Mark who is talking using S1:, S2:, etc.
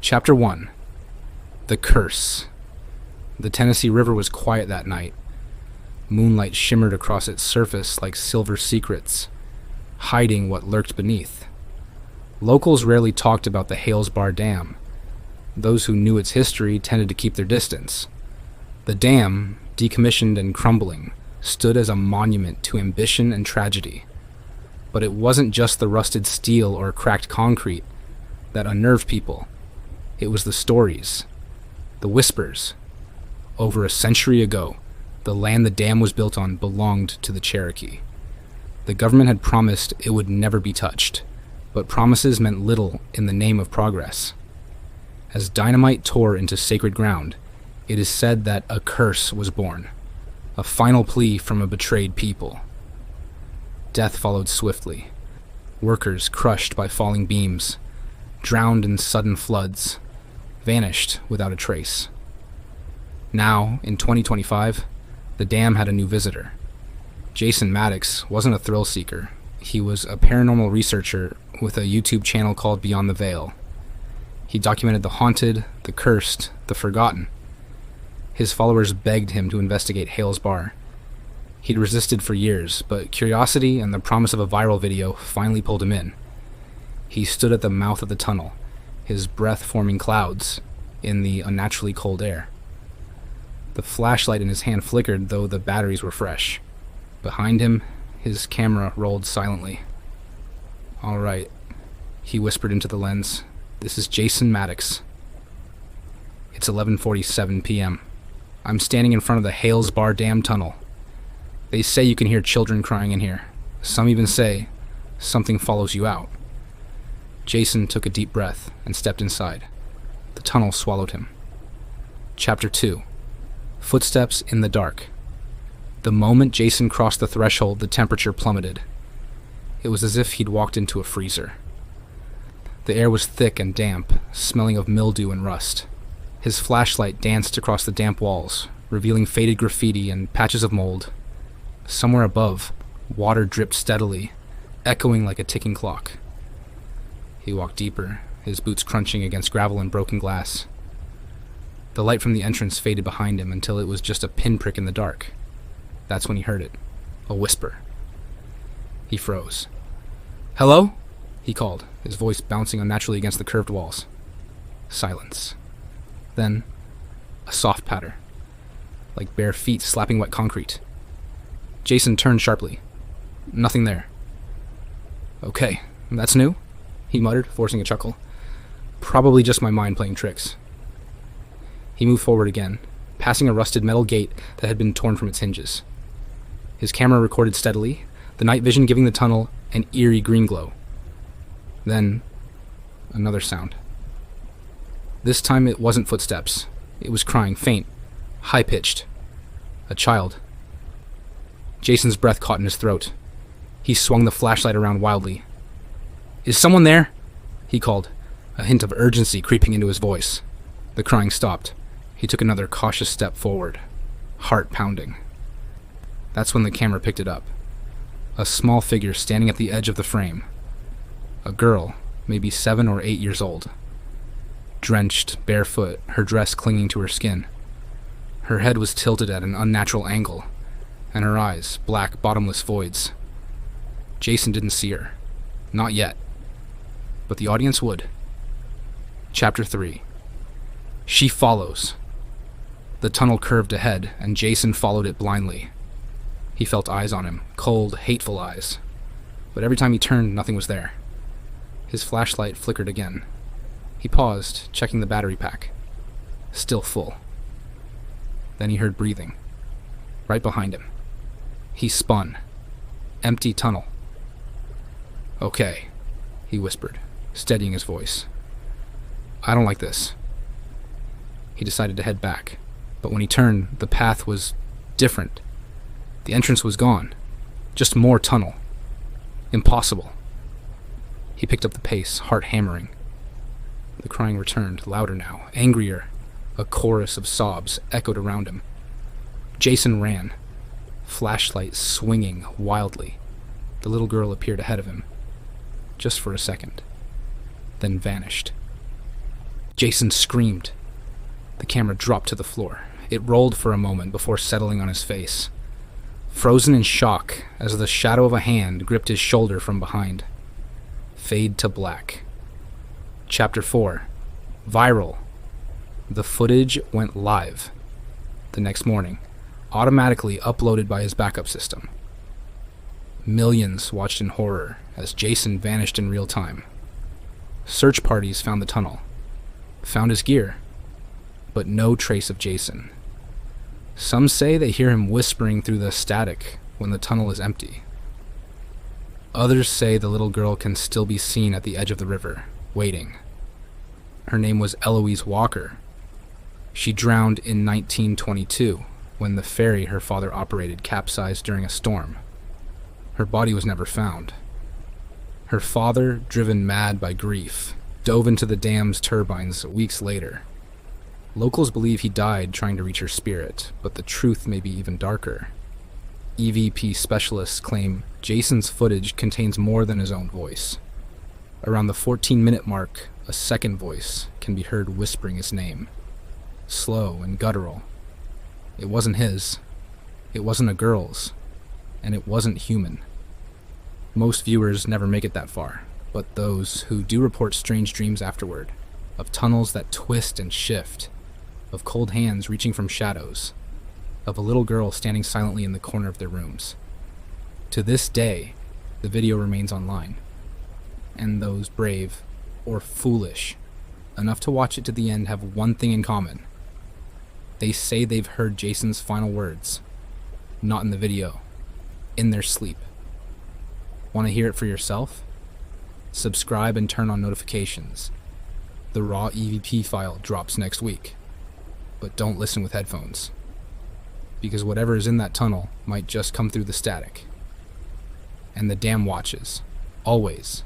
S1: Chapter 1. The Curse. The Tennessee River was quiet that night. Moonlight shimmered across its surface like silver secrets, hiding what lurked beneath. Locals rarely talked about the Hales Bar Dam. Those who knew its history tended to keep their distance. The dam, decommissioned and crumbling, stood as a monument to ambition and tragedy. But it wasn't just the rusted steel or cracked concrete that unnerved people. It was the stories, the whispers. Over a century ago, the land the dam was built on belonged to the Cherokee. The government had promised it would never be touched, but promises meant little in the name of progress. As dynamite tore into sacred ground, it is said that a curse was born, a final plea from a betrayed people. Death followed swiftly. Workers crushed by falling beams, drowned in sudden floods, vanished without a trace. Now, in 2025, the dam had a new visitor. Jason Maddox wasn't a thrill seeker. He was a paranormal researcher with a YouTube channel called Beyond the Veil. He documented the haunted, the cursed, the forgotten. His followers begged him to investigate Hales Bar. He'd resisted for years, but curiosity and the promise of a viral video finally pulled him in. He stood at the mouth of the tunnel, his breath forming clouds in the unnaturally cold air. The flashlight in his hand flickered, though the batteries were fresh. Behind him, his camera rolled silently. "All right," he whispered into the lens. "This is Jason Maddox. It's 11:47 p.m. I'm standing in front of the Hales Bar Dam tunnel. They say you can hear children crying in here. Some even say something follows you out." Jason took a deep breath and stepped inside. The tunnel swallowed him. Chapter 2. Footsteps in the dark. The moment Jason crossed the threshold, the temperature plummeted. It was as if he'd walked into a freezer. The air was thick and damp, smelling of mildew and rust. His flashlight danced across the damp walls, revealing faded graffiti and patches of mold. Somewhere above, water dripped steadily, echoing like a ticking clock. He walked deeper, his boots crunching against gravel and broken glass. The light from the entrance faded behind him until it was just a pinprick in the dark. That's when he heard it, a whisper. He froze. "Hello?" he called, his voice bouncing unnaturally against the curved walls. Silence. Then, a soft patter, like bare feet slapping wet concrete. Jason turned sharply. Nothing there. "Okay, that's new?" he muttered, forcing a chuckle. "Probably just my mind playing tricks." He moved forward again, passing a rusted metal gate that had been torn from its hinges. His camera recorded steadily, the night vision giving the tunnel an eerie green glow. Then, another sound. This time it wasn't footsteps. It was crying, faint, high-pitched. A child. Jason's breath caught in his throat. He swung the flashlight around wildly. "Is someone there?" he called, a hint of urgency creeping into his voice. The crying stopped. He took another cautious step forward, heart pounding. That's when the camera picked it up. A small figure standing at the edge of the frame. A girl, maybe 7 or 8 years old. Drenched, barefoot, her dress clinging to her skin. Her head was tilted at an unnatural angle, and her eyes black, bottomless voids. Jason didn't see her. Not yet. But the audience would. Chapter 3. She follows. The tunnel curved ahead, and Jason followed it blindly. He felt eyes on him, cold, hateful eyes. But every time he turned, nothing was there. His flashlight flickered again. He paused, checking the battery pack. Still full. Then he heard breathing. Right behind him. He spun. Empty tunnel. "Okay," he whispered, steadying his voice. "I don't like this." He decided to head back, but when he turned, the path was different. The entrance was gone. Just more tunnel. Impossible. He picked up the pace, heart hammering. The crying returned, louder now, angrier. A chorus of sobs echoed around him. Jason ran. flashlight swinging wildly. The little girl appeared ahead of him, just for a second, then vanished. Jason screamed. The camera dropped to the floor. It rolled for a moment before settling on his face, frozen in shock as the shadow of a hand gripped his shoulder from behind. Fade to black. Chapter 4. Viral. The footage went live the next morning, automatically uploaded by his backup system. Millions watched in horror as Jason vanished in real time. Search parties found the tunnel, found his gear, but no trace of Jason. Some say they hear him whispering through the static when the tunnel is empty. Others say the little girl can still be seen at the edge of the river, waiting. Her name was Eloise Walker. She drowned in 1922 when the ferry her father operated capsized during a storm. Her body was never found. Her father, driven mad by grief, dove into the dam's turbines weeks later. Locals believe he died trying to reach her spirit, but the truth may be even darker. EVP specialists claim Jason's footage contains more than his own voice. Around the 14-minute mark, a second voice can be heard whispering his name, slow and guttural. It wasn't his, it wasn't a girl's, and it wasn't human. Most viewers never make it that far, but those who do report strange dreams afterward, of tunnels that twist and shift, of cold hands reaching from shadows, of a little girl standing silently in the corner of their rooms. To this day, the video remains online, and those brave, or foolish, enough to watch it to the end have one thing in common. They say they've heard Jason's final words, not in the video, in their sleep. Want to hear it for yourself? Subscribe and turn on notifications. The raw EVP file drops next week. But don't listen with headphones, because whatever is in that tunnel might just come through the static. And the dam watches, always,